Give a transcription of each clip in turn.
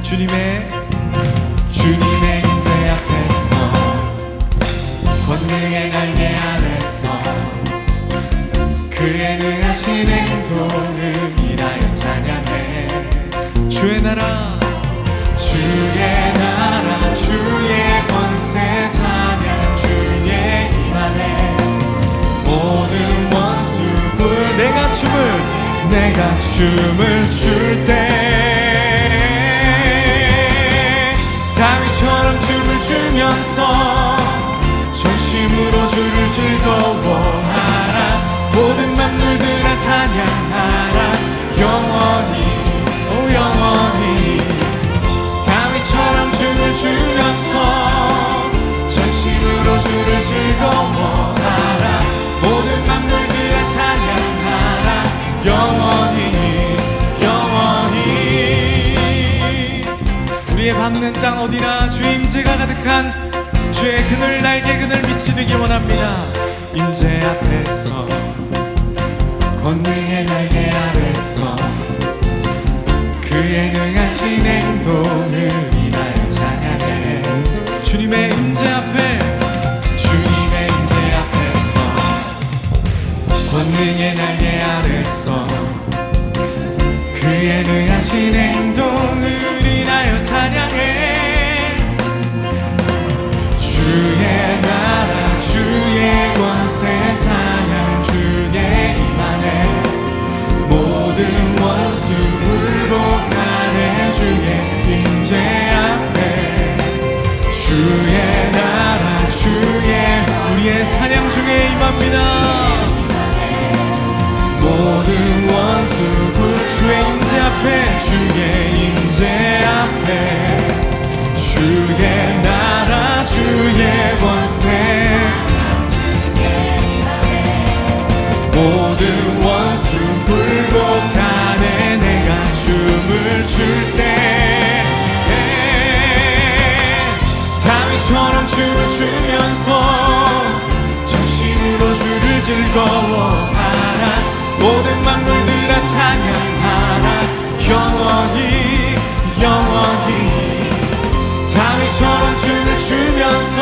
주님의 임재 앞에서 권능의 날개 아래서 그의 능하신 행동을 인하여 찬양해. 주의 나라 주의 권세 찬양 주의 임하네. 모든 원수불 내가 춤을 출 때 다윗처럼 춤을 추면서 전심으로 주를 즐거워하라. 모든 만물들아 찬양하라. 영원히 다윗처럼 춤을 추면서 전심으로 주를 즐거워하라. 모든 만물들아 찬양하라. 영원히 우리의 밟는 땅 어디나 주의 임재가 가득한 주의 그늘 날개 그늘 빛이 되기 원합니다. 임재 앞에서 권능의 날개 아래서 그의 능하신 행동을 인하여 찬양해. 주님의 임재 앞에서 권능의 날개 아래서 그의 능하신 행동을 인하여 찬양해. 주의 나라 주의 권세 찬양 주의 임하네. 모든 원수 굴복하네. 주의 임재 앞에 주의 나라 우리의 찬양 중에 임합니다. 모든 원수 주의 임재 앞에 주의 나라 주의 권세 모든 원수 굴복하네. 내가 춤을 출 때 다윗처럼 춤을 추면서 전심으로 주를 즐거워하라. 모든 만물들아 찬양하라. 영원히 다윗처럼 춤을 추면서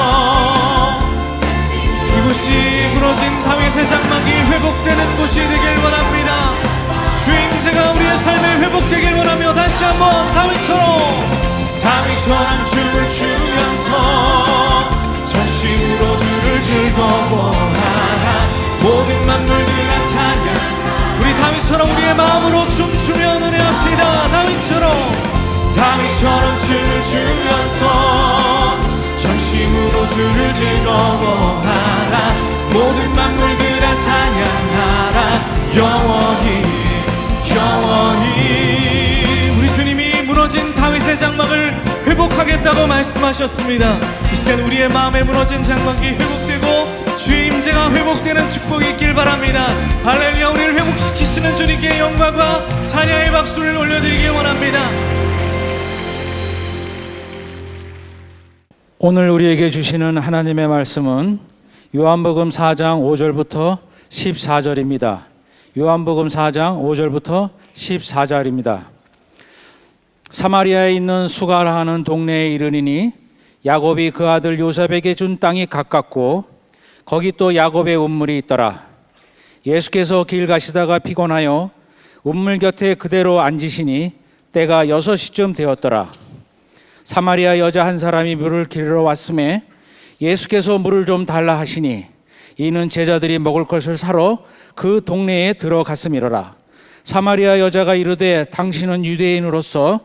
이곳이 무너진 다윗의 장막이 회복되는 곳이 되길 원합니다. 주의 임재가 우리의 삶에 회복되길 원하며 다시 한번 다윗처럼 춤을 추면서 전심으로 주를 즐거워하라. 모든 만물들아 찬양. 우리 다윗처럼 우리의 마음으로 춤추며 노래합시다. 다윗처럼 춤을 추면서 전심으로 주를 즐거워하라. 모든 만물들아 찬양하라. 영원히 우리 주님이 무너진 다윗의 장막을 회복하겠다고 말씀하셨습니다. 이 시간 우리의 마음에 무너진 장막이 회복되고 주의 임재가 회복되는 축복이 있길 바랍니다. 할렐루야. 우리를 회복시키시는 주님께 영광과 찬양의 박수를 올려드리기 원합니다. 오늘 우리에게 주시는 하나님의 말씀은 요한복음 4장 5절부터 14절입니다. 요한복음 4장 5절부터 14절입니다. 사마리아에 있는 수가라는 동네에 이르니니 야곱이 그 아들 요셉에게 준 땅이 가깝고 거기 또 야곱의 운물이 있더라. 예수께서 길 가시다가 피곤하여 운물 곁에 그대로 앉으시니 때가 6시쯤 되었더라. 사마리아 여자 한 사람이 물을 길러 왔음에 예수께서 물을 좀 달라 하시니 이는 제자들이 먹을 것을 사러 그 동네에 들어갔음이로라. 사마리아 여자가 이르되 당신은 유대인으로서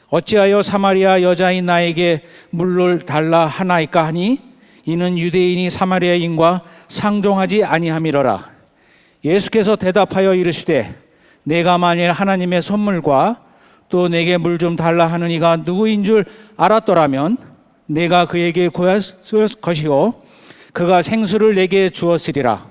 어찌하여 사마리아 여자인 나에게 물을 달라 하나이까 하니 이는 유대인이 사마리아인과 상종하지 아니함이로라. 예수께서 대답하여 이르시되 내가 만일 하나님의 선물과 또 내게 물 좀 달라 하는 이가 누구인 줄 알았더라면 내가 그에게 구했을 것이요 그가 생수를 내게 주었으리라.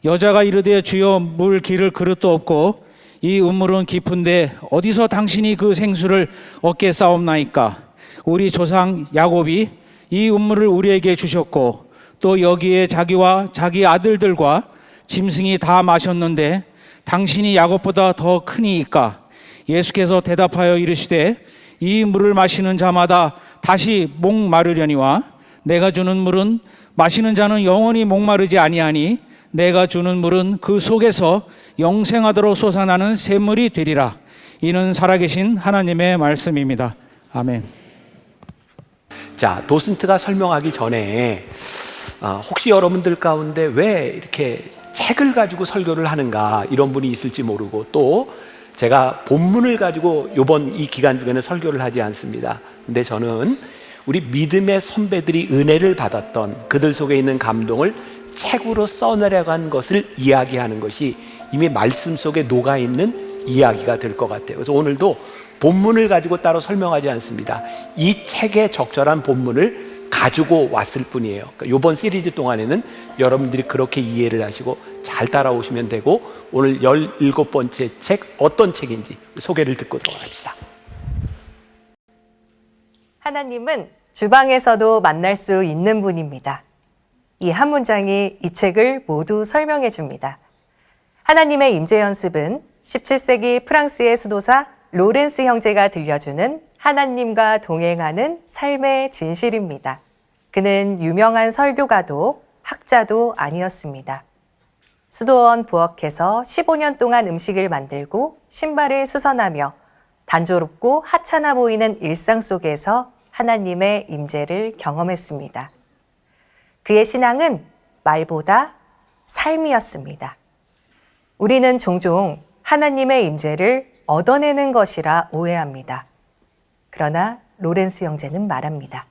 여자가 이르되 주여 물 기를 그릇도 없고 이 우물은 깊은데 어디서 당신이 그 생수를 얻겠사옵나이까. 우리 조상 야곱이 이 우물을 우리에게 주셨고 또 여기에 자기와 자기 아들들과 짐승이 다 마셨는데 당신이 야곱보다 더 크니이까. 예수께서 대답하여 이르시되 이 물을 마시는 자마다 다시 목마르려니와 내가 주는 물은 마시는 자는 영원히 목마르지 아니하니 내가 주는 물은 그 속에서 영생하도록 솟아나는 샘물이 되리라. 이는 살아계신 하나님의 말씀입니다. 아멘. 자, 도슨트가 설명하기 전에 혹시 여러분들 가운데 왜 이렇게 책을 가지고 설교를 하는가 이런 분이 있을지 모르고, 또 제가 본문을 가지고 이번 이 기간 중에는 설교를 하지 않습니다. 근데 저는 우리 믿음의 선배들이 은혜를 받았던 그들 속에 있는 감동을 책으로 써내려간 것을 이야기하는 것이 이미 말씀 속에 녹아있는 이야기가 될 것 같아요. 그래서 오늘도 본문을 가지고 따로 설명하지 않습니다. 이 책에 적절한 본문을 가지고 왔을 뿐이에요. 그러니까 이번 시리즈 동안에는 여러분들이 그렇게 이해를 하시고 잘 따라오시면 되고, 오늘 17번째 책 어떤 책인지 소개를 듣고 들어갑시다. 하나님은 주방에서도 만날 수 있는 분입니다. 이 한 문장이 이 책을 모두 설명해 줍니다. 하나님의 임재 연습은 17세기 프랑스의 수도사 로렌스 형제가 들려주는 하나님과 동행하는 삶의 진실입니다. 그는 유명한 설교가도 학자도 아니었습니다. 수도원 부엌에서 15년 동안 음식을 만들고 신발을 수선하며 단조롭고 하찮아 보이는 일상 속에서 하나님의 임재를 경험했습니다. 그의 신앙은 말보다 삶이었습니다. 우리는 종종 하나님의 임재를 얻어내는 것이라 오해합니다. 그러나 로렌스 형제는 말합니다.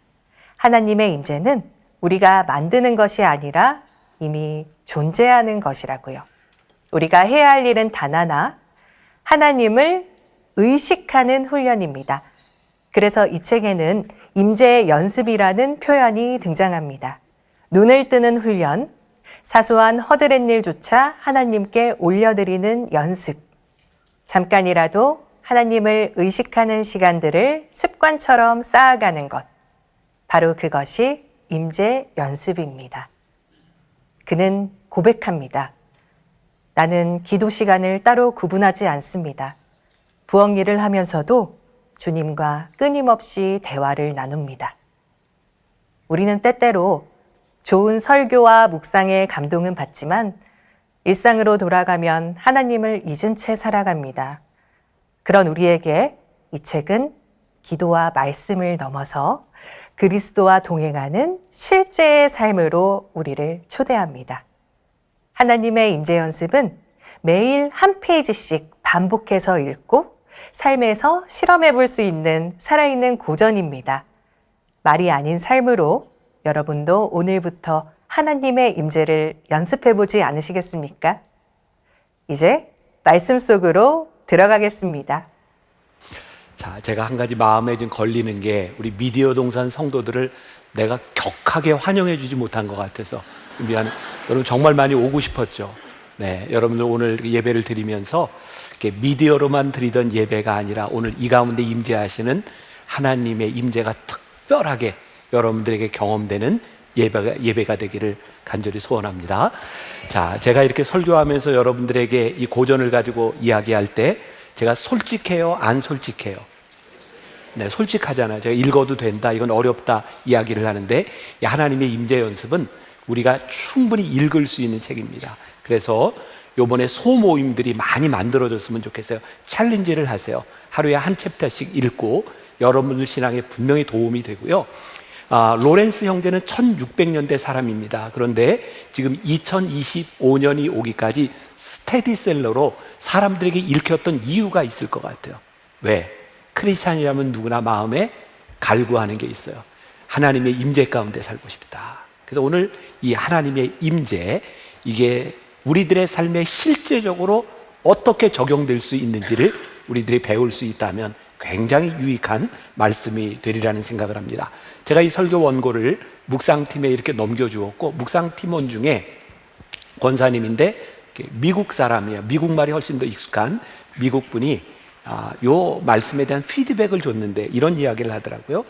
하나님의 임재는 우리가 만드는 것이 아니라 이미 존재하는 것이라고요. 우리가 해야 할 일은 단 하나, 하나님을 의식하는 훈련입니다. 그래서 이 책에는 임재의 연습이라는 표현이 등장합니다. 눈을 뜨는 훈련, 사소한 허드렛 일조차 하나님께 올려드리는 연습, 잠깐이라도 하나님을 의식하는 시간들을 습관처럼 쌓아가는 것, 바로 그것이 임재 연습입니다. 그는 고백합니다. 나는 기도 시간을 따로 구분하지 않습니다. 부엌 일을 하면서도 주님과 끊임없이 대화를 나눕니다. 우리는 때때로 좋은 설교와 묵상의 감동은 받지만 일상으로 돌아가면 하나님을 잊은 채 살아갑니다. 그런 우리에게 이 책은 기도와 말씀을 넘어서 그리스도와 동행하는 실제의 삶으로 우리를 초대합니다. 하나님의 임재 연습은 매일 한 페이지씩 반복해서 읽고 삶에서 실험해 볼 수 있는 살아있는 고전입니다. 말이 아닌 삶으로 여러분도 오늘부터 하나님의 임재를 연습해 보지 않으시겠습니까? 이제 말씀 속으로 들어가겠습니다. 자, 제가 한 가지 마음에 좀 걸리는 게, 우리 미디어 동산 성도들을 내가 격하게 환영해 주지 못한 것 같아서 미안해. 여러분 정말 많이 오고 싶었죠. 네, 여러분들 오늘 예배를 드리면서 이렇게 미디어로만 드리던 예배가 아니라 오늘 이 가운데 임재하시는 하나님의 임재가 특별하게 여러분들에게 경험되는 예배가 되기를 간절히 소원합니다. 자, 제가 이렇게 설교하면서 여러분들에게 이 고전을 가지고 이야기할 때 제가 솔직해요, 안 솔직해요? 네, 솔직하잖아요. 제가 읽어도 된다, 이건 어렵다 이야기를 하는데, 이 하나님의 임재 연습은 우리가 충분히 읽을 수 있는 책입니다. 그래서 요번에 소모임들이 많이 만들어졌으면 좋겠어요. 챌린지를 하세요. 하루에 한 챕터씩 읽고 여러분들 신앙에 분명히 도움이 되고요. 로렌스 형제는 1600년대 사람입니다. 그런데 지금 2025년이 오기까지 스테디셀러로 사람들에게 읽혔던 이유가 있을 것 같아요. 왜? 크리스찬이라면 누구나 마음에 갈구하는 게 있어요. 하나님의 임재 가운데 살고 싶다. 그래서 오늘 이 하나님의 임재, 이게 우리들의 삶에 실제적으로 어떻게 적용될 수 있는지를 우리들이 배울 수 있다면 굉장히 유익한 말씀이 되리라는 생각을 합니다. 제가 이 설교 원고를 묵상팀에 이렇게 넘겨주었고, 묵상팀원 중에 권사님인데 미국 사람이에요. 미국 말이 훨씬 더 익숙한 미국 분이 요 말씀에 대한 피드백을 줬는데 이런 이야기를 하더라고요.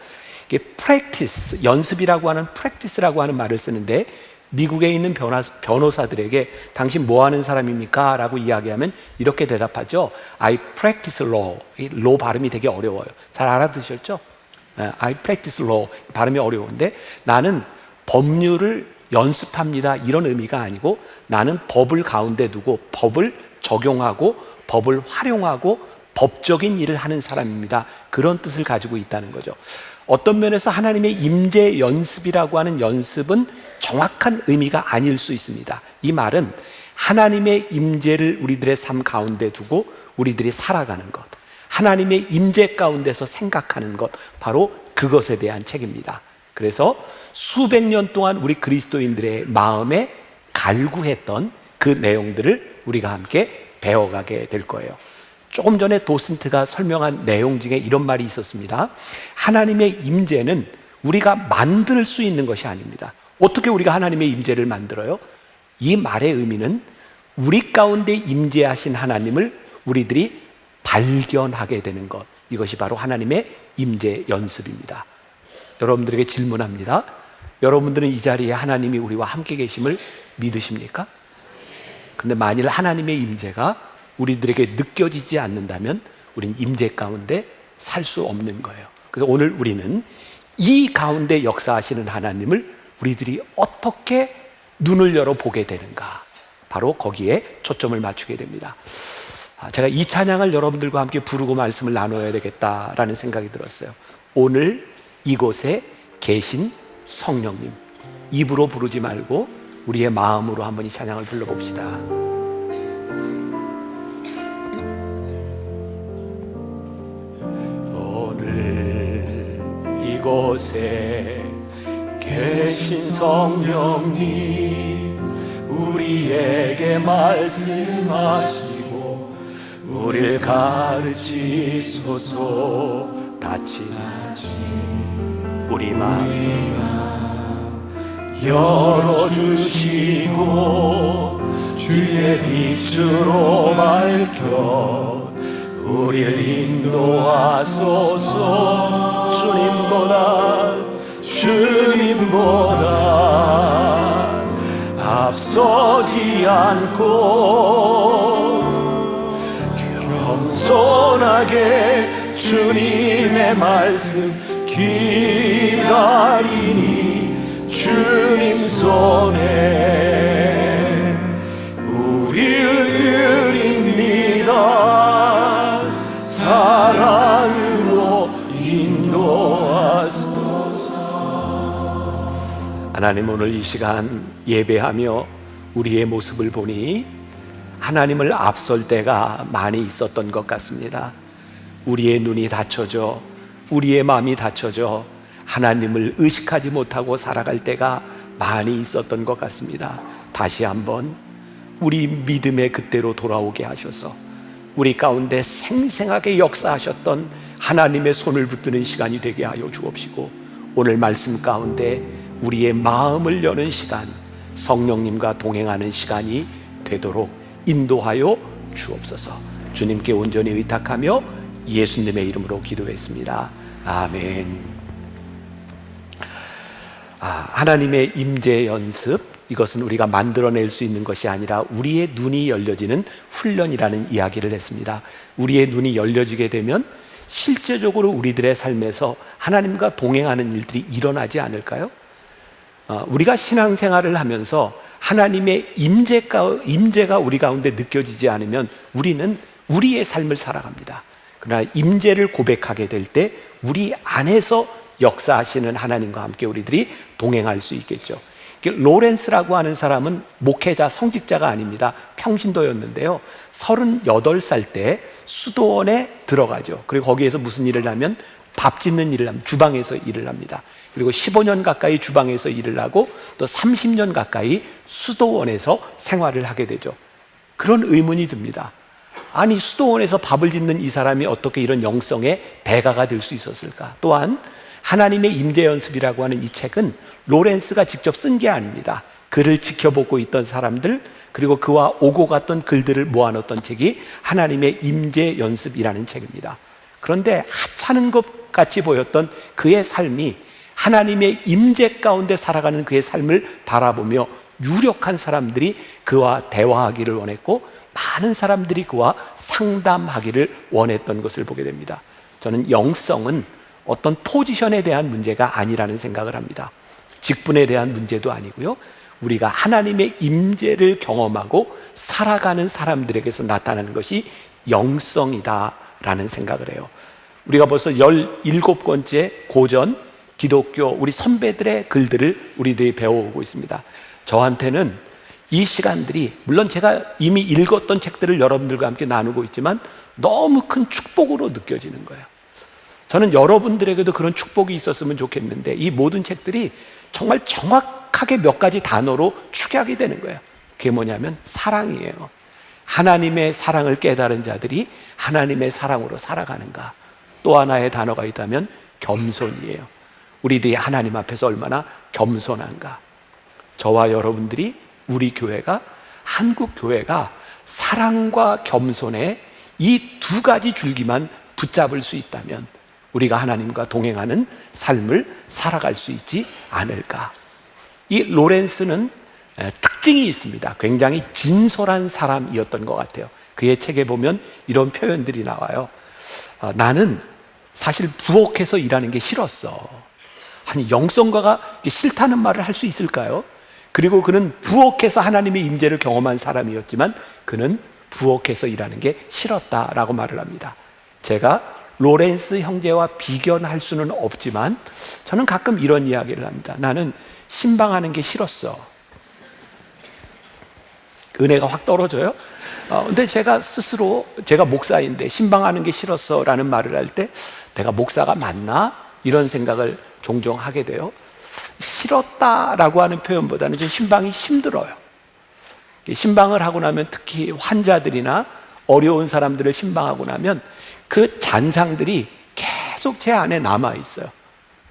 이게 practice, 연습이라고 하는 practice라고 하는 말을 쓰는데, 미국에 있는 변호사들에게 당신 뭐 하는 사람입니까? 라고 이야기하면 이렇게 대답하죠. I practice law. 이 law 발음이 되게 어려워요. 잘 알아두셨죠? I practice law. 발음이 어려운데 나는 법률을 연습합니다. 이런 의미가 아니고 나는 법을 가운데 두고 법을 적용하고 법을 활용하고 법적인 일을 하는 사람입니다. 그런 뜻을 가지고 있다는 거죠. 어떤 면에서 하나님의 임재 연습이라고 하는 연습은 정확한 의미가 아닐 수 있습니다. 이 말은 하나님의 임재를 우리들의 삶 가운데 두고 우리들이 살아가는 것, 하나님의 임재 가운데서 생각하는 것, 바로 그것에 대한 책입니다. 그래서 수백 년 동안 우리 그리스도인들의 마음에 갈구했던 그 내용들을 우리가 함께 배워가게 될 거예요. 조금 전에 도슨트가 설명한 내용 중에 이런 말이 있었습니다. 하나님의 임재는 우리가 만들 수 있는 것이 아닙니다. 어떻게 우리가 하나님의 임재를 만들어요? 이 말의 의미는 우리 가운데 임재하신 하나님을 우리들이 발견하게 되는 것, 이것이 바로 하나님의 임재 연습입니다. 여러분들에게 질문합니다. 여러분들은 이 자리에 하나님이 우리와 함께 계심을 믿으십니까? 근데 만일 하나님의 임재가 우리들에게 느껴지지 않는다면 우리는 임재 가운데 살 수 없는 거예요. 그래서 오늘 우리는 이 가운데 역사하시는 하나님을 우리들이 어떻게 눈을 열어 보게 되는가, 바로 거기에 초점을 맞추게 됩니다. 제가 이 찬양을 여러분들과 함께 부르고 말씀을 나눠야 되겠다라는 생각이 들었어요. 오늘 이곳에 계신 성령님, 입으로 부르지 말고 우리의 마음으로 한번 이 찬양을 불러봅시다. 이곳에 계신 성령님, 우리에게 말씀하시고 우리를 가르치소서. 닫힌 우리 마음 열어주시고 주의 빛으로 밝혀 우리를 인도하소서. 주님보다 앞서지 않고 겸손하게 주님의 말씀 기다리니 주님 손에 우리를 드립니다. 사랑으로 인도하소서. 하나님, 오늘 이 시간 예배하며 우리의 모습을 보니 하나님을 앞설 때가 많이 있었던 것 같습니다. 우리의 눈이 닫혀져, 우리의 마음이 닫혀져 하나님을 의식하지 못하고 살아갈 때가 많이 있었던 것 같습니다. 다시 한번 우리 믿음의 그때로 돌아오게 하셔서 우리 가운데 생생하게 역사하셨던 하나님의 손을 붙드는 시간이 되게 하여 주옵시고, 오늘 말씀 가운데 우리의 마음을 여는 시간, 성령님과 동행하는 시간이 되도록 인도하여 주옵소서. 주님께 온전히 의탁하며 예수님의 이름으로 기도했습니다. 아멘. 하나님의 임재 연습, 이것은 우리가 만들어낼 수 있는 것이 아니라 우리의 눈이 열려지는 훈련이라는 이야기를 했습니다. 우리의 눈이 열려지게 되면 실제적으로 우리들의 삶에서 하나님과 동행하는 일들이 일어나지 않을까요? 우리가 신앙생활을 하면서 하나님의 임재가 우리 가운데 느껴지지 않으면 우리는 우리의 삶을 살아갑니다. 그러나 임재를 고백하게 될 때 우리 안에서 역사하시는 하나님과 함께 우리들이 동행할 수 있겠죠. 로렌스라고 하는 사람은 목회자, 성직자가 아닙니다. 평신도였는데요. 38살 때 수도원에 들어가죠. 그리고 거기에서 무슨 일을 하면 밥 짓는 일을 합니다. 주방에서 일을 합니다. 그리고 15년 가까이 주방에서 일을 하고 또 30년 가까이 수도원에서 생활을 하게 되죠. 그런 의문이 듭니다. 아니, 수도원에서 밥을 짓는 이 사람이 어떻게 이런 영성의 대가가 될 수 있었을까? 또한 하나님의 임재 연습이라고 하는 이 책은 로렌스가 직접 쓴 게 아닙니다. 그를 지켜보고 있던 사람들, 그리고 그와 오고 갔던 글들을 모아놓던 책이 하나님의 임재 연습이라는 책입니다. 그런데 하찮은 것 같이 보였던 그의 삶이 하나님의 임재 가운데 살아가는 그의 삶을 바라보며 유력한 사람들이 그와 대화하기를 원했고 많은 사람들이 그와 상담하기를 원했던 것을 보게 됩니다. 저는 영성은 어떤 포지션에 대한 문제가 아니라는 생각을 합니다. 직분에 대한 문제도 아니고요. 우리가 하나님의 임재를 경험하고 살아가는 사람들에게서 나타나는 것이 영성이다라는 생각을 해요. 우리가 벌써 17번째 고전 기독교 우리 선배들의 글들을 우리들이 배워오고 있습니다. 저한테는 이 시간들이 물론 제가 이미 읽었던 책들을 여러분들과 함께 나누고 있지만 너무 큰 축복으로 느껴지는 거예요. 저는 여러분들에게도 그런 축복이 있었으면 좋겠는데 이 모든 책들이 정말 정확하게 몇 가지 단어로 축약이 되는 거예요. 그게 뭐냐면 사랑이에요. 하나님의 사랑을 깨달은 자들이 하나님의 사랑으로 살아가는가. 또 하나의 단어가 있다면 겸손이에요. 우리들이 하나님 앞에서 얼마나 겸손한가. 저와 여러분들이 우리 교회가 한국 교회가 사랑과 겸손의 이 두 가지 줄기만 붙잡을 수 있다면 우리가 하나님과 동행하는 삶을 살아갈 수 있지 않을까. 이 로렌스는 특징이 있습니다. 굉장히 진솔한 사람이었던 것 같아요. 그의 책에 보면 이런 표현들이 나와요. 나는 사실 부엌에서 일하는 게 싫었어. 아니, 영성가가 싫다는 말을 할 수 있을까요? 그리고 그는 부엌에서 하나님의 임재를 경험한 사람이었지만 그는 부엌에서 일하는 게 싫었다라고 말을 합니다. 제가 로렌스 형제와 비견할 수는 없지만 저는 가끔 이런 이야기를 합니다. 나는 신방하는 게 싫었어. 은혜가 확 떨어져요. 근데 제가 스스로 제가 목사인데 신방하는 게 싫었어 라는 말을 할 때 내가 목사가 맞나? 이런 생각을 종종 하게 돼요. 싫었다라고 하는 표현보다는 좀 신방이 힘들어요. 신방을 하고 나면 특히 환자들이나 어려운 사람들을 신방하고 나면 그 잔상들이 계속 제 안에 남아 있어요.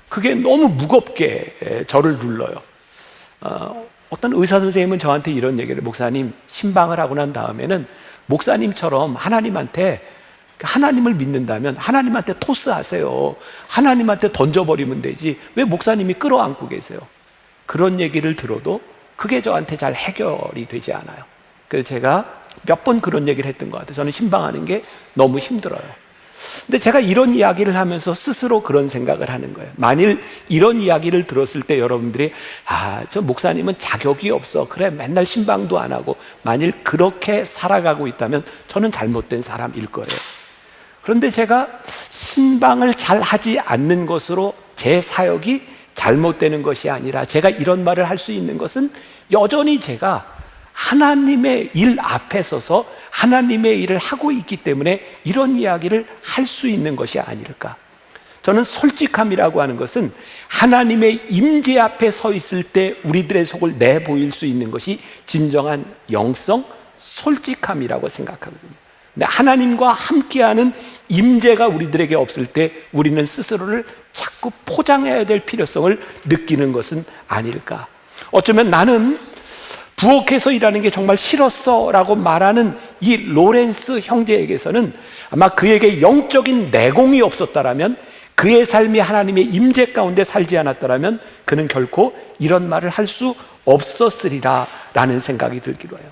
그게 너무 무겁게 저를 눌러요. 어떤 의사 선생님은 저한테 이런 얘기를, 목사님 신방을 하고 난 다음에는 목사님처럼 하나님을 믿는다면 하나님한테 토스하세요. 하나님한테 던져버리면 되지 왜 목사님이 끌어안고 계세요? 그런 얘기를 들어도 그게 저한테 잘 해결이 되지 않아요. 그래서 제가 몇 번 그런 얘기를 했던 것 같아요. 저는 신방하는 게 너무 힘들어요. 근데 제가 이런 이야기를 하면서 스스로 그런 생각을 하는 거예요. 만일 이런 이야기를 들었을 때 여러분들이 저 목사님은 자격이 없어. 그래 맨날 신방도 안 하고. 만일 그렇게 살아가고 있다면 저는 잘못된 사람일 거예요. 그런데 제가 신방을 잘 하지 않는 것으로 제 사역이 잘못되는 것이 아니라 제가 이런 말을 할 수 있는 것은 여전히 제가 하나님의 일 앞에 서서 하나님의 일을 하고 있기 때문에 이런 이야기를 할 수 있는 것이 아닐까. 저는 솔직함이라고 하는 것은 하나님의 임재 앞에 서 있을 때 우리들의 속을 내보일 수 있는 것이 진정한 영성, 솔직함이라고 생각하거든요. 근데 하나님과 함께하는 임재가 우리들에게 없을 때 우리는 스스로를 자꾸 포장해야 될 필요성을 느끼는 것은 아닐까. 어쩌면 나는 부엌에서 일하는 게 정말 싫었어 라고 말하는 이 로렌스 형제에게서는 아마 그에게 영적인 내공이 없었다라면, 그의 삶이 하나님의 임재 가운데 살지 않았더라면 그는 결코 이런 말을 할 수 없었으리라 라는 생각이 들기로 해요.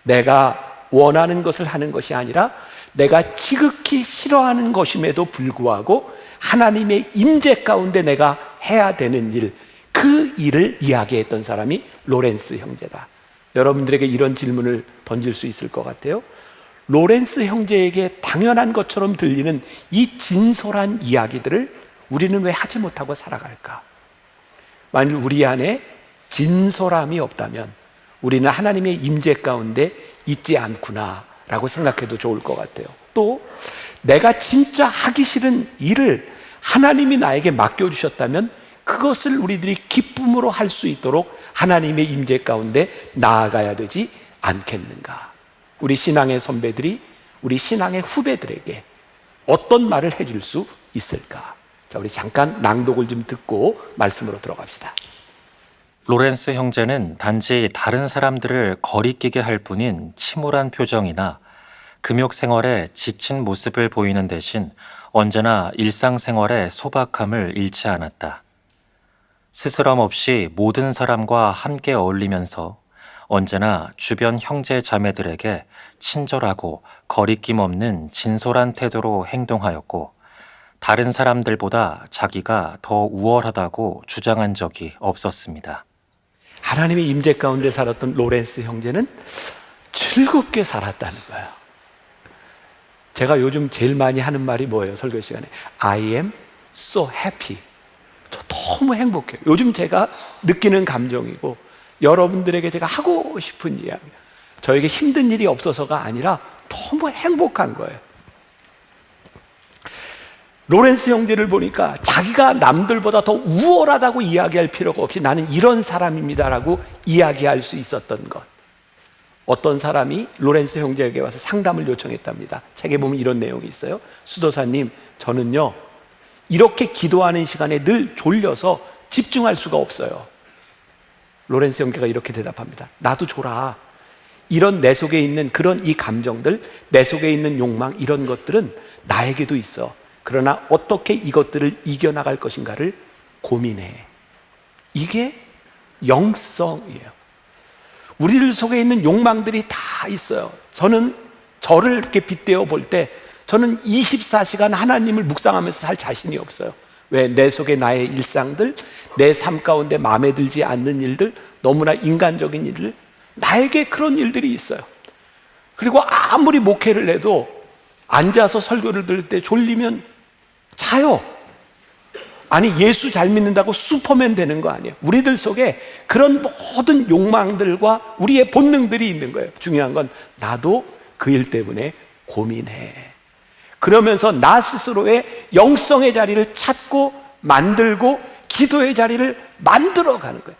내가 원하는 것을 하는 것이 아니라 내가 지극히 싫어하는 것임에도 불구하고 하나님의 임재 가운데 내가 해야 되는 일, 그 일을 이야기했던 사람이 로렌스 형제다. 여러분들에게 이런 질문을 던질 수 있을 것 같아요. 로렌스 형제에게 당연한 것처럼 들리는 이 진솔한 이야기들을 우리는 왜 하지 못하고 살아갈까? 만일 우리 안에 진솔함이 없다면 우리는 하나님의 임재 가운데 있지 않구나 라고 생각해도 좋을 것 같아요. 또 내가 진짜 하기 싫은 일을 하나님이 나에게 맡겨주셨다면 그것을 우리들이 기쁨으로 할 수 있도록 하나님의 임재 가운데 나아가야 되지 않겠는가. 우리 신앙의 선배들이 우리 신앙의 후배들에게 어떤 말을 해줄 수 있을까? 자, 우리 잠깐 낭독을 좀 듣고 말씀으로 들어갑시다. 로렌스 형제는 단지 다른 사람들을 거리끼게 할 뿐인 침울한 표정이나 금욕 생활에 지친 모습을 보이는 대신 언제나 일상생활의 소박함을 잃지 않았다. 스스럼 없이 모든 사람과 함께 어울리면서 언제나 주변 형제 자매들에게 친절하고 거리낌 없는 진솔한 태도로 행동하였고, 다른 사람들보다 자기가 더 우월하다고 주장한 적이 없었습니다. 하나님의 임재 가운데 살았던 로렌스 형제는 즐겁게 살았다는 거예요. 제가 요즘 제일 많이 하는 말이 뭐예요? 설교 시간에 I am so happy. 저 너무 행복해요. 요즘 제가 느끼는 감정이고, 여러분들에게 제가 하고 싶은 이야기, 저에게 힘든 일이 없어서가 아니라 너무 행복한 거예요. 로렌스 형제를 보니까 자기가 남들보다 더 우월하다고 이야기할 필요가 없이 나는 이런 사람입니다라고 이야기할 수 있었던 것. 어떤 사람이 로렌스 형제에게 와서 상담을 요청했답니다. 책에 보면 이런 내용이 있어요. 수도사님, 저는요 이렇게 기도하는 시간에 늘 졸려서 집중할 수가 없어요. 로렌스 형제가 이렇게 대답합니다. 나도 졸아. 이런 내 속에 있는 그런 이 감정들, 내 속에 있는 욕망, 이런 것들은 나에게도 있어. 그러나 어떻게 이것들을 이겨나갈 것인가를 고민해. 이게 영성이에요. 우리들 속에 있는 욕망들이 다 있어요. 저는 저를 이렇게 빗대어 볼 때 저는 24시간 하나님을 묵상하면서 살 자신이 없어요. 왜? 내 속에 나의 일상들, 내 삶 가운데 마음에 들지 않는 일들, 너무나 인간적인 일들, 나에게 그런 일들이 있어요. 그리고 아무리 목회를 해도 앉아서 설교를 들을 때 졸리면 자요. 아니, 예수 잘 믿는다고 슈퍼맨 되는 거 아니에요. 우리들 속에 그런 모든 욕망들과 우리의 본능들이 있는 거예요. 중요한 건 나도 그 일 때문에 고민해. 그러면서 나 스스로의 영성의 자리를 찾고 만들고 기도의 자리를 만들어 가는 거예요.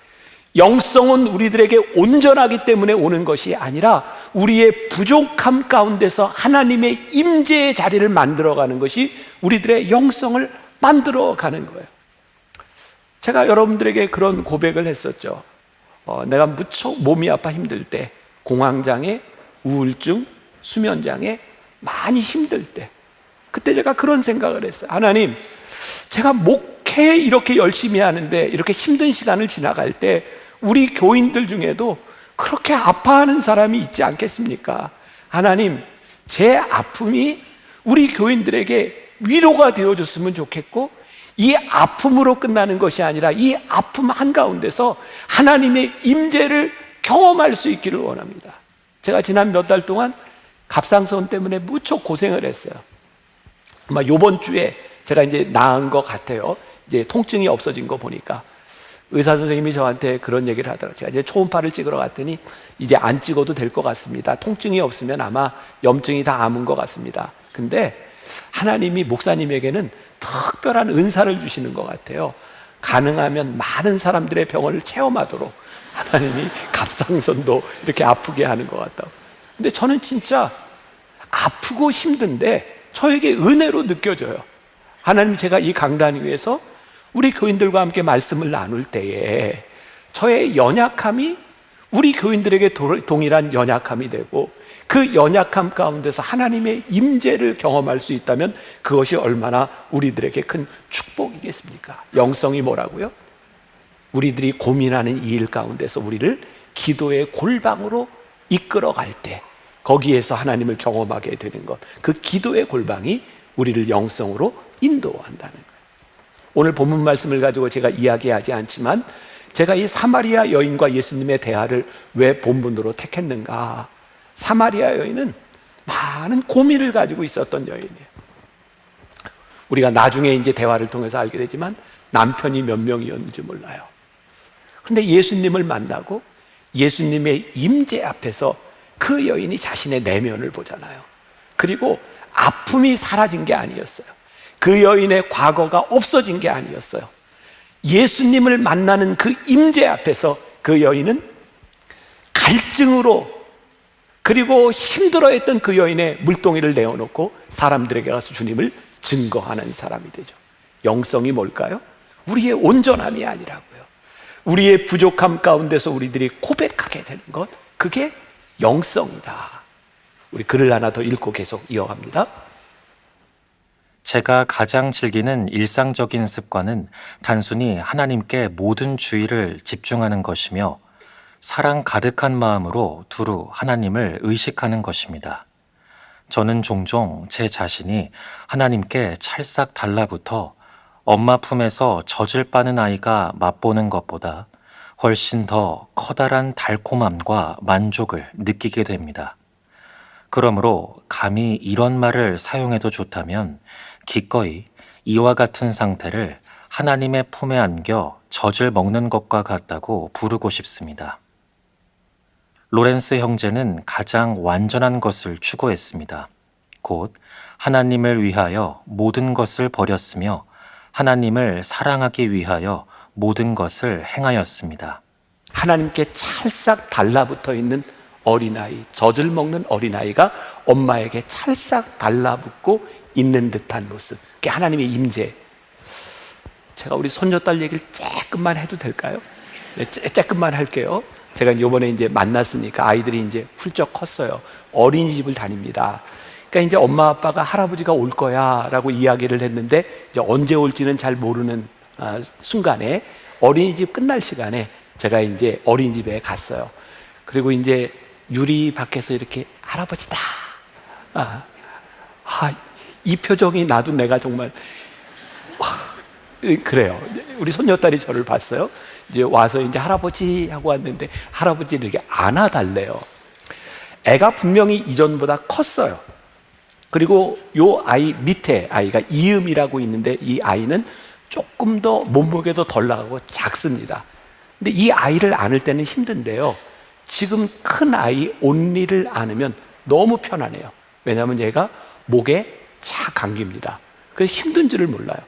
영성은 우리들에게 온전하기 때문에 오는 것이 아니라 우리의 부족함 가운데서 하나님의 임재의 자리를 만들어가는 것이 우리들의 영성을 만들어가는 거예요. 제가 여러분들에게 그런 고백을 했었죠. 내가 무척 몸이 아파 힘들 때, 공황장애, 우울증, 수면장애, 많이 힘들 때, 그때 제가 그런 생각을 했어요. 하나님, 제가 목회 이렇게 열심히 하는데 이렇게 힘든 시간을 지나갈 때 우리 교인들 중에도 그렇게 아파하는 사람이 있지 않겠습니까? 하나님, 제 아픔이 우리 교인들에게 위로가 되어줬으면 좋겠고, 이 아픔으로 끝나는 것이 아니라 이 아픔 한가운데서 하나님의 임재를 경험할 수 있기를 원합니다. 제가 지난 몇 달 동안 갑상선 때문에 무척 고생을 했어요. 아마 이번 주에 제가 이제 나은 것 같아요. 이제 통증이 없어진 거 보니까 의사 선생님이 저한테 그런 얘기를 하더라고요. 제가 이제 초음파를 찍으러 갔더니 이제 안 찍어도 될 것 같습니다. 통증이 없으면 아마 염증이 다 아문 것 같습니다. 근데 하나님이 목사님에게는 특별한 은사를 주시는 것 같아요. 가능하면 많은 사람들의 병을 체험하도록 하나님이 갑상선도 이렇게 아프게 하는 것 같다고. 근데 저는 진짜 아프고 힘든데 저에게 은혜로 느껴져요. 하나님, 제가 이 강단 위에서 우리 교인들과 함께 말씀을 나눌 때에 저의 연약함이 우리 교인들에게 동일한 연약함이 되고, 그 연약함 가운데서 하나님의 임재를 경험할 수 있다면 그것이 얼마나 우리들에게 큰 축복이겠습니까? 영성이 뭐라고요? 우리들이 고민하는 이 일 가운데서 우리를 기도의 골방으로 이끌어갈 때 거기에서 하나님을 경험하게 되는 것, 그 기도의 골방이 우리를 영성으로 인도한다는 거예요. 오늘 본문 말씀을 가지고 제가 이야기하지 않지만, 제가 이 사마리아 여인과 예수님의 대화를 왜 본문으로 택했는가? 사마리아 여인은 많은 고민을 가지고 있었던 여인이에요. 우리가 나중에 이제 대화를 통해서 알게 되지만 남편이 몇 명이었는지 몰라요. 그런데 예수님을 만나고 예수님의 임재 앞에서 그 여인이 자신의 내면을 보잖아요. 그리고 아픔이 사라진 게 아니었어요. 그 여인의 과거가 없어진 게 아니었어요. 예수님을 만나는 그 임재 앞에서 그 여인은 갈증으로, 그리고 힘들어했던 그 여인의 물동이를 내어놓고 사람들에게 가서 주님을 증거하는 사람이 되죠. 영성이 뭘까요? 우리의 온전함이 아니라고요. 우리의 부족함 가운데서 우리들이 고백하게 되는 것, 그게 영성이다. 우리 글을 하나 더 읽고 계속 이어갑니다. 제가 가장 즐기는 일상적인 습관은 단순히 하나님께 모든 주의를 집중하는 것이며, 사랑 가득한 마음으로 두루 하나님을 의식하는 것입니다. 저는 종종 제 자신이 하나님께 찰싹 달라붙어 엄마 품에서 젖을 빠는 아이가 맛보는 것보다 훨씬 더 커다란 달콤함과 만족을 느끼게 됩니다. 그러므로 감히 이런 말을 사용해도 좋다면 기꺼이 이와 같은 상태를 하나님의 품에 안겨 젖을 먹는 것과 같다고 부르고 싶습니다. 로렌스 형제는 가장 완전한 것을 추구했습니다. 곧 하나님을 위하여 모든 것을 버렸으며 하나님을 사랑하기 위하여 모든 것을 행하였습니다. 하나님께 찰싹 달라붙어 있는 어린아이, 젖을 먹는 어린아이가 엄마에게 찰싹 달라붙고 있는 듯한 모습, 그게 하나님의 임재. 제가 우리 손녀딸 얘기를 조금만 해도 될까요? 네, 조금만 할게요. 제가 이번에 이제 만났으니까 아이들이 이제 훌쩍 컸어요. 어린이집을 다닙니다. 그러니까 이제 엄마 아빠가 할아버지가 올 거야라고 이야기를 했는데 이제 언제 올지는 잘 모르는 순간에 어린이집 끝날 시간에 제가 이제 어린이집에 갔어요. 그리고 이제 유리 밖에서 이렇게 할아버지다. 이 표정이 나도 내가 정말 그래요. 우리 손녀딸이 저를 봤어요. 이제 와서 이제 할아버지 하고 왔는데 할아버지를 이렇게 안아달래요. 애가 분명히 이전보다 컸어요. 그리고 요 아이 밑에 아이가 이음이라고 있는데 이 아이는 조금 더 몸무게도 덜 나가고 작습니다. 근데 이 아이를 안을 때는 힘든데요. 지금 큰 아이 온리를 안으면 너무 편안해요. 왜냐하면 얘가 목에 착 감깁니다. 그래서 힘든 줄을 몰라요.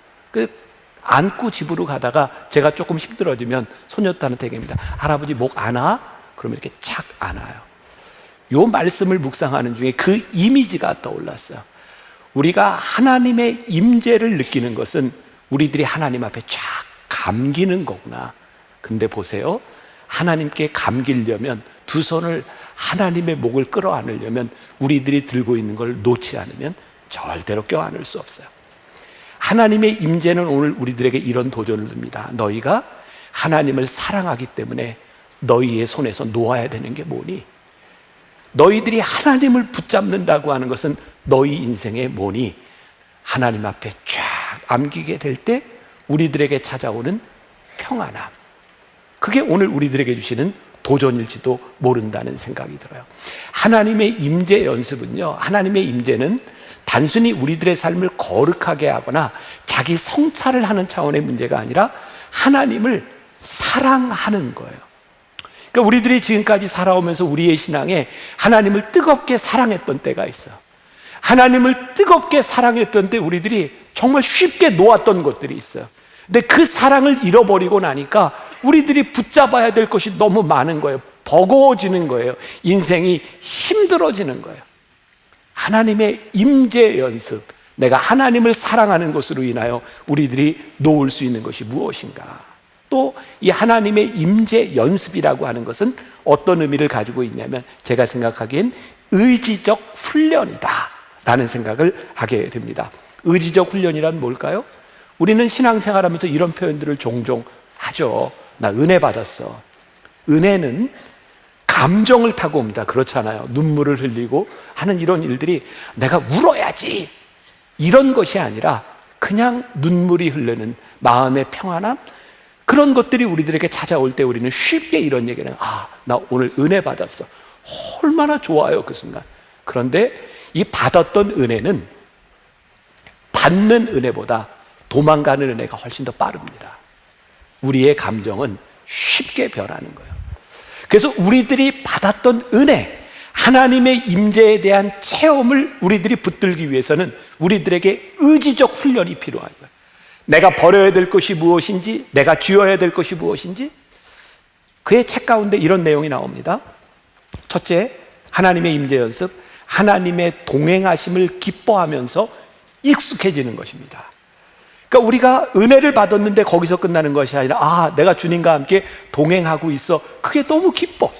안고 집으로 가다가 제가 조금 힘들어지면 손녀딸한테 얘기합니다. 할아버지 목 안아? 그러면 이렇게 착 안아요. 요 말씀을 묵상하는 중에 그 이미지가 떠올랐어요. 우리가 하나님의 임재를 느끼는 것은 우리들이 하나님 앞에 쫙 감기는 거구나. 근데 보세요. 하나님께 감기려면 두 손을 하나님의 목을 끌어안으려면 우리들이 들고 있는 걸 놓지 않으면 절대로 껴안을 수 없어요. 하나님의 임재는 오늘 우리들에게 이런 도전을 줍니다. 너희가 하나님을 사랑하기 때문에 너희의 손에서 놓아야 되는 게 뭐니? 너희들이 하나님을 붙잡는다고 하는 것은 너희 인생의 뭐니? 하나님 앞에 쫙 안기게 될 때 우리들에게 찾아오는 평안함. 그게 오늘 우리들에게 주시는 도전일지도 모른다는 생각이 들어요. 하나님의 임재 연습은요, 하나님의 임재는 단순히 우리들의 삶을 거룩하게 하거나 자기 성찰을 하는 차원의 문제가 아니라 하나님을 사랑하는 거예요. 그러니까 우리들이 지금까지 살아오면서 우리의 신앙에 하나님을 뜨겁게 사랑했던 때가 있어요. 하나님을 뜨겁게 사랑했던 때 우리들이 정말 쉽게 놓았던 것들이 있어요. 근데 그 사랑을 잃어버리고 나니까 우리들이 붙잡아야 될 것이 너무 많은 거예요. 버거워지는 거예요. 인생이 힘들어지는 거예요. 하나님의 임재 연습, 내가 하나님을 사랑하는 것으로 인하여 우리들이 놓을 수 있는 것이 무엇인가? 또 이 하나님의 임재 연습이라고 하는 것은 어떤 의미를 가지고 있냐면 제가 생각하기엔 의지적 훈련이다 라는 생각을 하게 됩니다. 의지적 훈련이란 뭘까요? 우리는 신앙생활하면서 이런 표현들을 종종 하죠. 나 은혜 받았어. 은혜는 감정을 타고 옵니다. 그렇잖아요. 눈물을 흘리고 하는 이런 일들이 내가 울어야지 이런 것이 아니라 그냥 눈물이 흐르는 마음의 평안함, 그런 것들이 우리들에게 찾아올 때 우리는 쉽게 이런 얘기를 해요. 나 오늘 은혜 받았어. 얼마나 좋아요, 그 순간. 그런데 이 받았던 은혜는 받는 은혜보다 도망가는 은혜가 훨씬 더 빠릅니다. 우리의 감정은 쉽게 변하는 거예요. 그래서 우리들이 받았던 은혜, 하나님의 임재에 대한 체험을 우리들이 붙들기 위해서는 우리들에게 의지적 훈련이 필요한 거예요. 내가 버려야 될 것이 무엇인지, 내가 쥐어야 될 것이 무엇인지. 그의 책 가운데 이런 내용이 나옵니다. 첫째, 하나님의 임재 연습, 하나님의 동행하심을 기뻐하면서 익숙해지는 것입니다. 그러니까 우리가 은혜를 받았는데 거기서 끝나는 것이 아니라 내가 주님과 함께 동행하고 있어. 그게 너무 기뻐.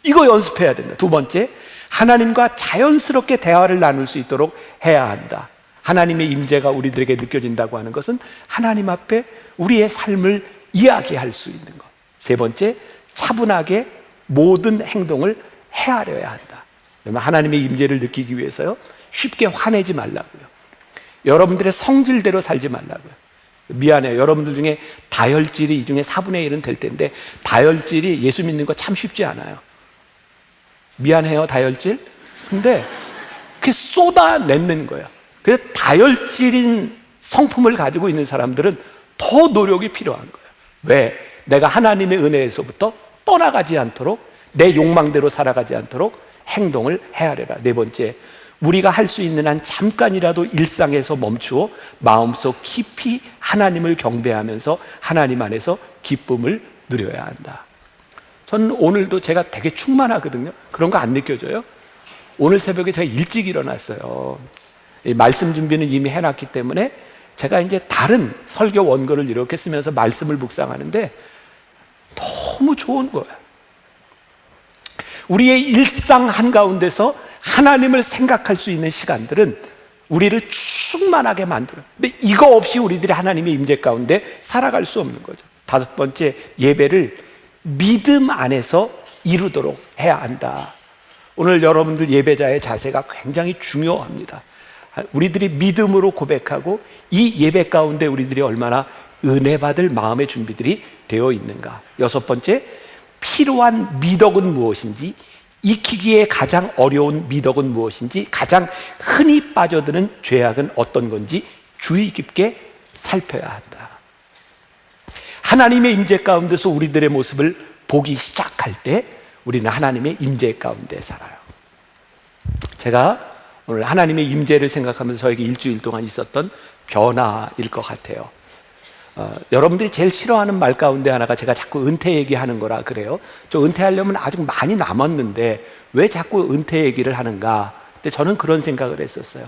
이거 연습해야 된다. 두 번째, 하나님과 자연스럽게 대화를 나눌 수 있도록 해야 한다. 하나님의 임재가 우리들에게 느껴진다고 하는 것은 하나님 앞에 우리의 삶을 이야기할 수 있는 것. 세 번째, 차분하게 모든 행동을 헤아려야 한다. 그러면 하나님의 임재를 느끼기 위해서요, 쉽게 화내지 말라고요. 여러분들의 성질대로 살지 말라고요. 미안해요. 여러분들 중에 다혈질이 이 중에 4분의 1은 될 텐데 다혈질이 예수 믿는 거 참 쉽지 않아요. 미안해요, 다혈질. 근데 그게 쏟아내는 거예요. 그래서 다혈질인 성품을 가지고 있는 사람들은 더 노력이 필요한 거예요. 왜? 내가 하나님의 은혜에서부터 떠나가지 않도록, 내 욕망대로 살아가지 않도록 행동을 헤아려라. 네 번째, 우리가 할 수 있는 한 잠깐이라도 일상에서 멈추어 마음속 깊이 하나님을 경배하면서 하나님 안에서 기쁨을 누려야 한다. 저는 오늘도 제가 되게 충만하거든요. 그런 거 안 느껴져요? 오늘 새벽에 제가 일찍 일어났어요. 이 말씀 준비는 이미 해놨기 때문에 제가 이제 다른 설교 원고를 이렇게 쓰면서 말씀을 묵상하는데 너무 좋은 거예요. 우리의 일상 한가운데서 하나님을 생각할 수 있는 시간들은 우리를 충만하게 만들어요. 근데 이거 없이 우리들이 하나님의 임재 가운데 살아갈 수 없는 거죠. 다섯 번째, 예배를 믿음 안에서 이루도록 해야 한다. 오늘 여러분들 예배자의 자세가 굉장히 중요합니다. 우리들이 믿음으로 고백하고 이 예배 가운데 우리들이 얼마나 은혜 받을 마음의 준비들이 되어 있는가. 여섯 번째, 필요한 미덕은 무엇인지, 익히기에 가장 어려운 미덕은 무엇인지, 가장 흔히 빠져드는 죄악은 어떤 건지 주의 깊게 살펴야 한다. 하나님의 임재 가운데서 우리들의 모습을 보기 시작할 때 우리는 하나님의 임재 가운데 살아요. 제가 오늘 하나님의 임재를 생각하면서 저에게 일주일 동안 있었던 변화일 것 같아요. 여러분들이 제일 싫어하는 말 가운데 하나가 제가 자꾸 은퇴 얘기하는 거라 그래요. 저 은퇴하려면 아직 많이 남았는데 왜 자꾸 은퇴 얘기를 하는가? 근데 저는 그런 생각을 했었어요.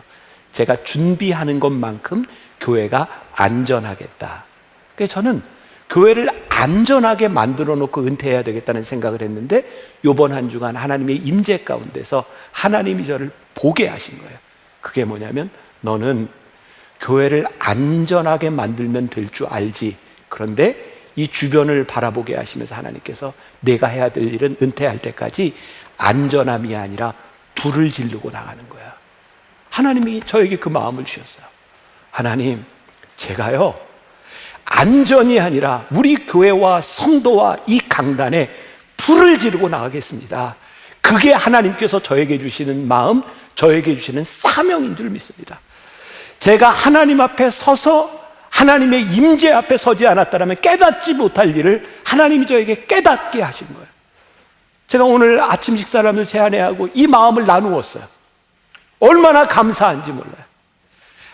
제가 준비하는 것만큼 교회가 안전하겠다. 그래서 저는 교회를 안전하게 만들어 놓고 은퇴해야 되겠다는 생각을 했는데 이번 한 주간 하나님의 임재 가운데서 하나님이 저를 보게 하신 거예요. 그게 뭐냐면, 너는 교회를 안전하게 만들면 될 줄 알지. 그런데 이 주변을 바라보게 하시면서 하나님께서 내가 해야 될 일은 은퇴할 때까지 안전함이 아니라 불을 지르고 나가는 거야. 하나님이 저에게 그 마음을 주셨어요. 하나님, 제가요 안전이 아니라 우리 교회와 성도와 이 강단에 불을 지르고 나가겠습니다. 그게 하나님께서 저에게 주시는 마음, 저에게 주시는 사명인 줄 믿습니다. 제가 하나님 앞에 서서 하나님의 임재 앞에 서지 않았다면 깨닫지 못할 일을 하나님이 저에게 깨닫게 하신 거예요. 제가 오늘 아침 식사를 하면서 제 아내하고 이 마음을 나누었어요. 얼마나 감사한지 몰라요.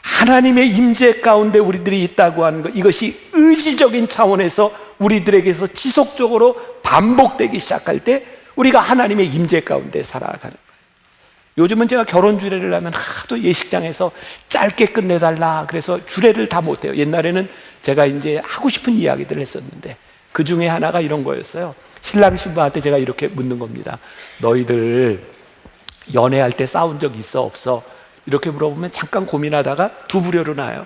하나님의 임재 가운데 우리들이 있다고 하는 것, 이것이 의지적인 차원에서 우리들에게서 지속적으로 반복되기 시작할 때 우리가 하나님의 임재 가운데 살아가는 거예요. 요즘은 제가 결혼 주례를 하면 하도 예식장에서 짧게 끝내달라 그래서 주례를 다 못해요. 옛날에는 제가 이제 하고 싶은 이야기들을 했었는데 그 중에 하나가 이런 거였어요. 신랑 신부한테 제가 이렇게 묻는 겁니다. 너희들 연애할 때 싸운 적 있어 없어? 이렇게 물어보면 잠깐 고민하다가 두 부류로 나요.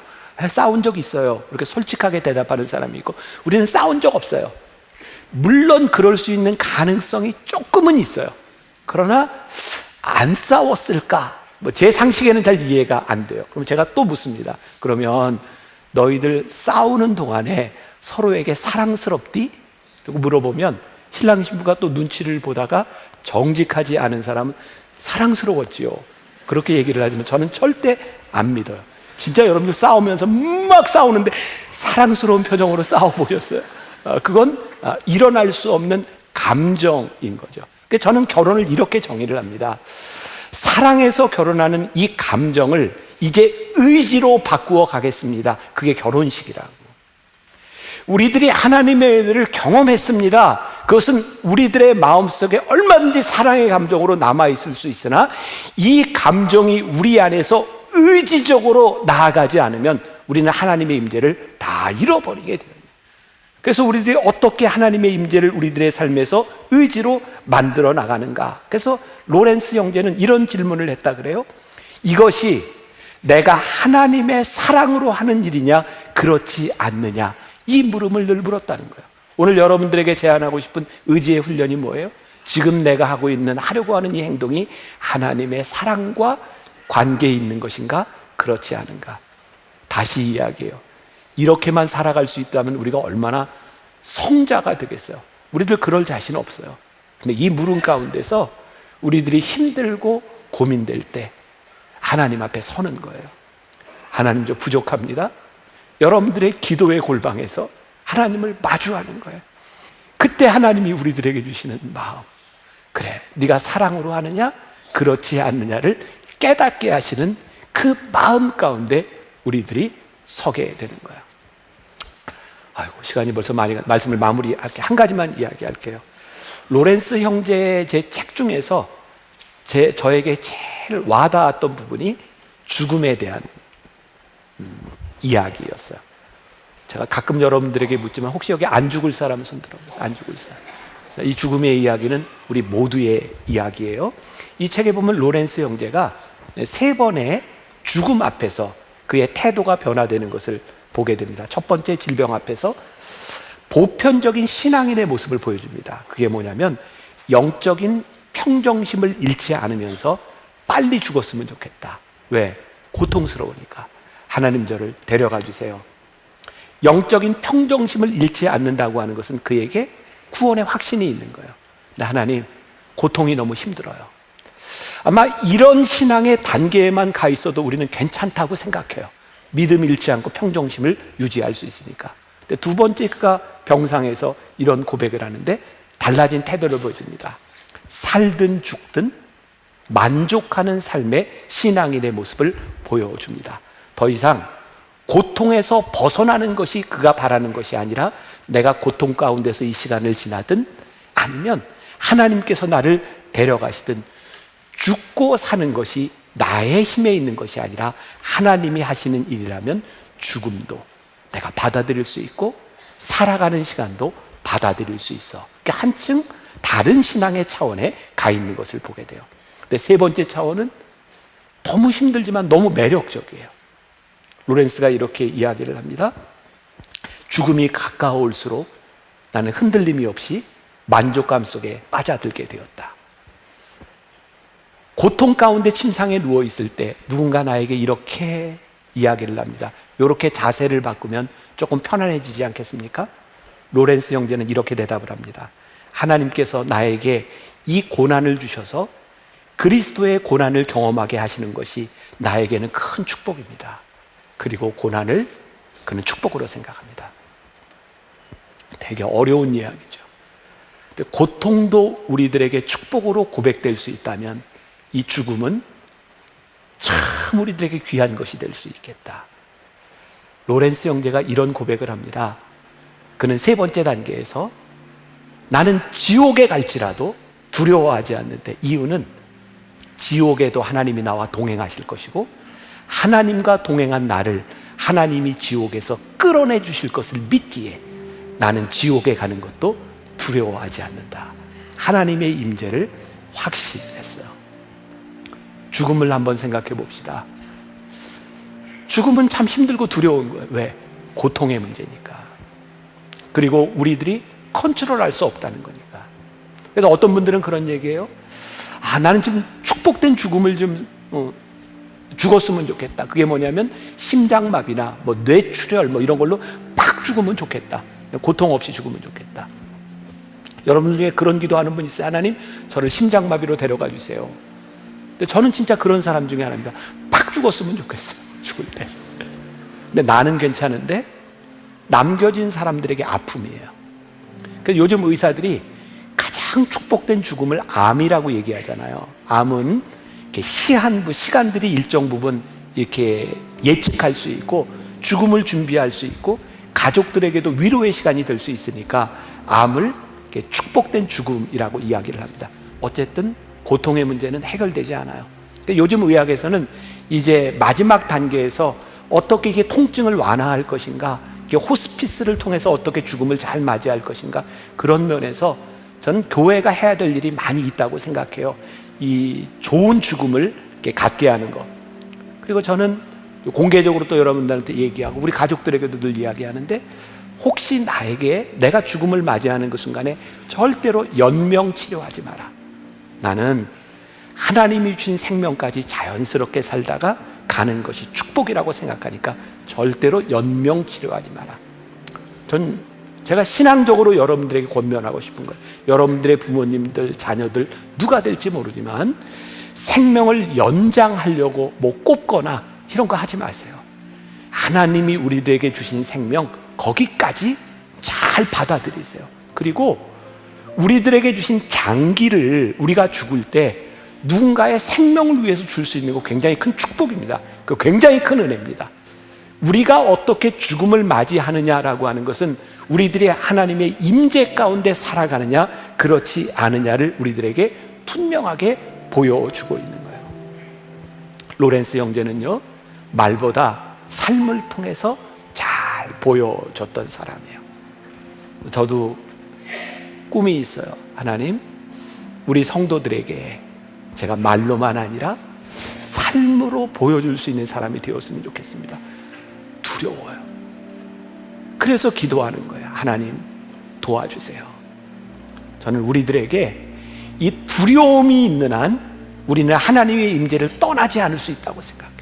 싸운 적 있어요. 이렇게 솔직하게 대답하는 사람이 있고, 우리는 싸운 적 없어요. 물론 그럴 수 있는 가능성이 조금은 있어요. 그러나 안 싸웠을까? 제 상식에는 잘 이해가 안 돼요. 그럼 제가 또 묻습니다. 그러면 너희들 싸우는 동안에 서로에게 사랑스럽디? 그리고 물어보면 신랑 신부가 또 눈치를 보다가 정직하지 않은 사람은 사랑스러웠지요. 그렇게 얘기를 하지만 저는 절대 안 믿어요. 진짜 여러분들 싸우면서 막 싸우는데 사랑스러운 표정으로 싸워보셨어요? 그건 일어날 수 없는 감정인 거죠. 그래서 저는 결혼을 이렇게 정의를 합니다. 사랑해서 결혼하는 이 감정을 이제 의지로 바꾸어 가겠습니다. 그게 결혼식이라고. 우리들이 하나님의 은혜를 경험했습니다. 그것은 우리들의 마음속에 얼마든지 사랑의 감정으로 남아있을 수 있으나 이 감정이 우리 안에서 의지적으로 나아가지 않으면 우리는 하나님의 임재를 다 잃어버리게 돼요. 그래서 우리들이 어떻게 하나님의 임재를 우리들의 삶에서 의지로 만들어 나가는가. 그래서 로렌스 형제는 이런 질문을 했다 그래요. 이것이 내가 하나님의 사랑으로 하는 일이냐 그렇지 않느냐, 이 물음을 늘 물었다는 거예요. 오늘 여러분들에게 제안하고 싶은 의지의 훈련이 뭐예요? 지금 내가 하려고 하는 이 행동이 하나님의 사랑과 관계에 있는 것인가? 그렇지 않은가? 다시 이야기해요. 이렇게만 살아갈 수 있다면 우리가 얼마나 성자가 되겠어요. 우리들 그럴 자신 없어요. 근데 이 물음 가운데서 우리들이 힘들고 고민될 때 하나님 앞에 서는 거예요. 하나님, 저 부족합니다. 여러분들의 기도의 골방에서 하나님을 마주하는 거예요. 그때 하나님이 우리들에게 주시는 마음, 그래, 네가 사랑으로 하느냐 그렇지 않느냐를 깨닫게 하시는 그 마음 가운데 우리들이 서게 되는 거예요. 아이고, 시간이 벌써 많이 말씀을 마무리할게. 한 가지만 이야기할게요. 로렌스 형제의 제 책 중에서 저에게 제일 와닿았던 부분이 죽음에 대한 이야기였어요. 제가 가끔 여러분들에게 묻지만 혹시 여기 안 죽을 사람 손 들어보세요. 안 죽을 사람. 이 죽음의 이야기는 우리 모두의 이야기예요. 이 책에 보면 로렌스 형제가 3번의 죽음 앞에서 그의 태도가 변화되는 것을 보게 됩니다. 첫 번째, 질병 앞에서 보편적인 신앙인의 모습을 보여줍니다. 그게 뭐냐면 영적인 평정심을 잃지 않으면서 빨리 죽었으면 좋겠다. 왜? 고통스러우니까. 하나님, 저를 데려가 주세요. 영적인 평정심을 잃지 않는다고 하는 것은 그에게 구원의 확신이 있는 거예요. 근데 하나님, 고통이 너무 힘들어요. 아마 이런 신앙의 단계에만 가 있어도 우리는 괜찮다고 생각해요. 믿음 잃지 않고 평정심을 유지할 수 있으니까. 근데 두 번째, 그가 병상에서 이런 고백을 하는데 달라진 태도를 보여줍니다. 살든 죽든 만족하는 삶의 신앙인의 모습을 보여줍니다. 더 이상 고통에서 벗어나는 것이 그가 바라는 것이 아니라 내가 고통 가운데서 이 시간을 지나든 아니면 하나님께서 나를 데려가시든 죽고 사는 것이 나의 힘에 있는 것이 아니라 하나님이 하시는 일이라면 죽음도 내가 받아들일 수 있고 살아가는 시간도 받아들일 수 있어. 그러니까 한층 다른 신앙의 차원에 가 있는 것을 보게 돼요. 근데 세 번째 차원은 너무 힘들지만 너무 매력적이에요. 로렌스가 이렇게 이야기를 합니다. 죽음이 가까워올수록 나는 흔들림이 없이 만족감 속에 빠져들게 되었다. 고통 가운데 침상에 누워있을 때 누군가 나에게 이렇게 이야기를 합니다. 이렇게 자세를 바꾸면 조금 편안해지지 않겠습니까? 로렌스 형제는 이렇게 대답을 합니다. 하나님께서 나에게 이 고난을 주셔서 그리스도의 고난을 경험하게 하시는 것이 나에게는 큰 축복입니다. 그리고 고난을 그는 축복으로 생각합니다. 되게 어려운 이야기죠. 근데 고통도 우리들에게 축복으로 고백될 수 있다면 이 죽음은 참 우리들에게 귀한 것이 될 수 있겠다. 로렌스 형제가 이런 고백을 합니다. 그는 세 번째 단계에서 나는 지옥에 갈지라도 두려워하지 않는데, 이유는 지옥에도 하나님이 나와 동행하실 것이고 하나님과 동행한 나를 하나님이 지옥에서 끌어내 주실 것을 믿기에 나는 지옥에 가는 것도 두려워하지 않는다. 하나님의 임재를 확신했어요. 죽음을 한번 생각해 봅시다. 죽음은 참 힘들고 두려운 거예요. 왜? 고통의 문제니까. 그리고 우리들이 컨트롤할 수 없다는 거니까. 그래서 어떤 분들은 그런 얘기해요. 나는 좀 축복된 죽음을 좀 죽었으면 좋겠다. 그게 뭐냐면 심장마비나 뇌출혈 이런 걸로 팍 죽으면 좋겠다. 고통 없이 죽으면 좋겠다. 여러분 중에 그런 기도하는 분 있어요? 하나님, 저를 심장마비로 데려가 주세요. 근데 저는 진짜 그런 사람 중에 하나입니다. 팍 죽었으면 좋겠어요, 죽을 때. 근데 나는 괜찮은데 남겨진 사람들에게 아픔이에요. 그래서 요즘 의사들이 가장 축복된 죽음을 암이라고 얘기하잖아요. 암은 이렇게 시한부, 시간들이 일정 부분 이렇게 예측할 수 있고 죽음을 준비할 수 있고 가족들에게도 위로의 시간이 될 수 있으니까 암을 이렇게 축복된 죽음이라고 이야기를 합니다. 어쨌든 고통의 문제는 해결되지 않아요. 요즘 의학에서는 이제 마지막 단계에서 어떻게 이게 통증을 완화할 것인가, 호스피스를 통해서 어떻게 죽음을 잘 맞이할 것인가, 그런 면에서 저는 교회가 해야 될 일이 많이 있다고 생각해요. 이 좋은 죽음을 이렇게 갖게 하는 것. 그리고 저는 공개적으로 또 여러분들한테 얘기하고 우리 가족들에게도 늘 이야기하는데 혹시 나에게 내가 죽음을 맞이하는 그 순간에 절대로 연명치료하지 마라. 나는 하나님이 주신 생명까지 자연스럽게 살다가 가는 것이 축복이라고 생각하니까 절대로 연명치료하지 마라. 제가 신앙적으로 여러분들에게 권면하고 싶은 거예요. 여러분들의 부모님들, 자녀들 누가 될지 모르지만 생명을 연장하려고 뭐 꼽거나 이런 거 하지 마세요. 하나님이 우리들에게 주신 생명 거기까지 잘 받아들이세요. 그리고 우리들에게 주신 장기를 우리가 죽을 때 누군가의 생명을 위해서 줄 수 있는 거 굉장히 큰 축복입니다. 그 굉장히 큰 은혜입니다. 우리가 어떻게 죽음을 맞이하느냐라고 하는 것은 우리들이 하나님의 임재 가운데 살아가느냐 그렇지 않느냐를 우리들에게 분명하게 보여주고 있는 거예요. 로렌스 형제는요, 말보다 삶을 통해서 잘 보여줬던 사람이에요. 저도 꿈이 있어요. 하나님, 우리 성도들에게 제가 말로만 아니라 삶으로 보여줄 수 있는 사람이 되었으면 좋겠습니다. 두려워요. 그래서 기도하는 거예요. 하나님, 도와주세요. 저는 우리들에게 이 두려움이 있는 한 우리는 하나님의 임재를 떠나지 않을 수 있다고 생각해요.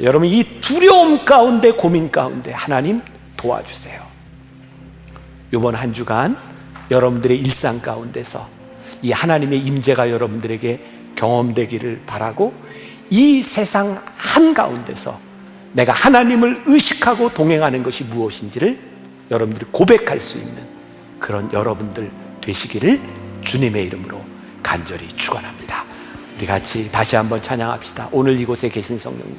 여러분, 이 두려움 가운데, 고민 가운데 하나님 도와주세요. 이번 한 주간 여러분들의 일상 가운데서 이 하나님의 임재가 여러분들에게 경험되기를 바라고, 이 세상 한가운데서 내가 하나님을 의식하고 동행하는 것이 무엇인지를 여러분들이 고백할 수 있는 그런 여러분들 되시기를 주님의 이름으로 간절히 축원합니다. 우리 같이 다시 한번 찬양합시다. 오늘 이곳에 계신 성령님,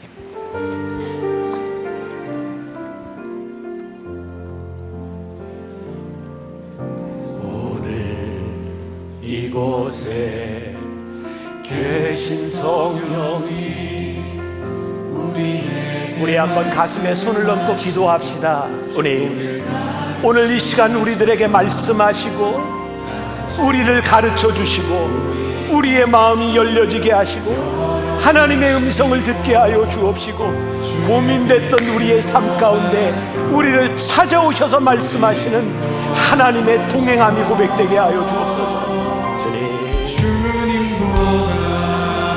이곳에 계신 성령이 우리 한번 가슴에 손을 얹고 기도합시다. 오늘 이 시간 우리들에게 말씀하시고 우리를 가르쳐 주시고 우리의 마음이 열려지게 하시고 하나님의 음성을 듣게 하여 주옵시고, 고민됐던 우리의 삶 가운데 우리를 찾아오셔서 말씀하시는 하나님의 동행함이 고백되게 하여 주옵소서.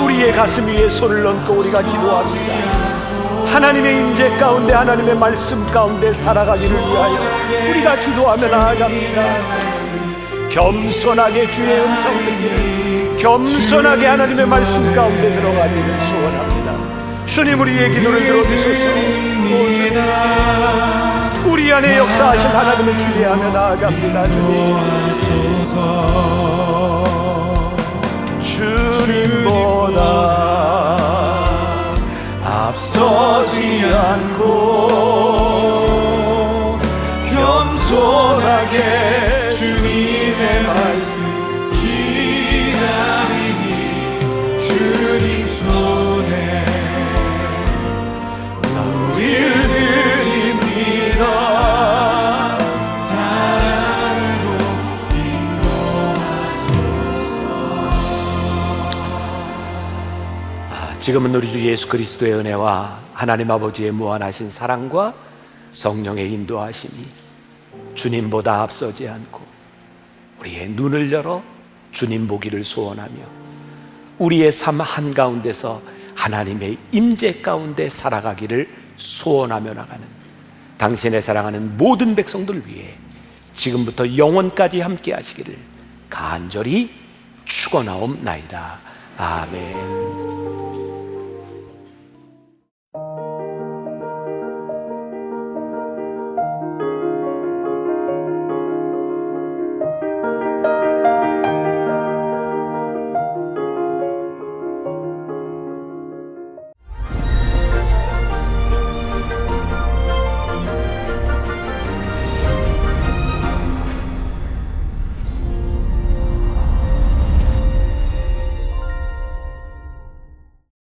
우리의 가슴 위에 손을 얹고 우리가 기도합니다. 하나님의 임재 가운데, 하나님의 말씀 가운데 살아가기를 위하여 우리가 기도하며 나아갑니다. 겸손하게 주의 음성 듣기를, 겸손하게 하나님의 말씀 가운데 들어가기를 소원합니다. 주님, 우리의 기도를 들어주소서. 우리 안에 역사하신 하나님을 기대하며 나아갑니다. 주님보다 앞서지 않고 겸손하게 주님의 말씀 기다리니 주님 손에 우리를 드립니다. 사랑으로 인도하소서. 지금은 우리 주 예수 그리스도의 은혜와 하나님 아버지의 무한하신 사랑과 성령의 인도하심이 주님보다 앞서지 않고 우리의 눈을 열어 주님 보기를 소원하며 우리의 삶 한가운데서 하나님의 임재 가운데 살아가기를 소원하며 나가는 당신의 사랑하는 모든 백성들 위해 지금부터 영원까지 함께 하시기를 간절히 축원하옵나이다. 아멘.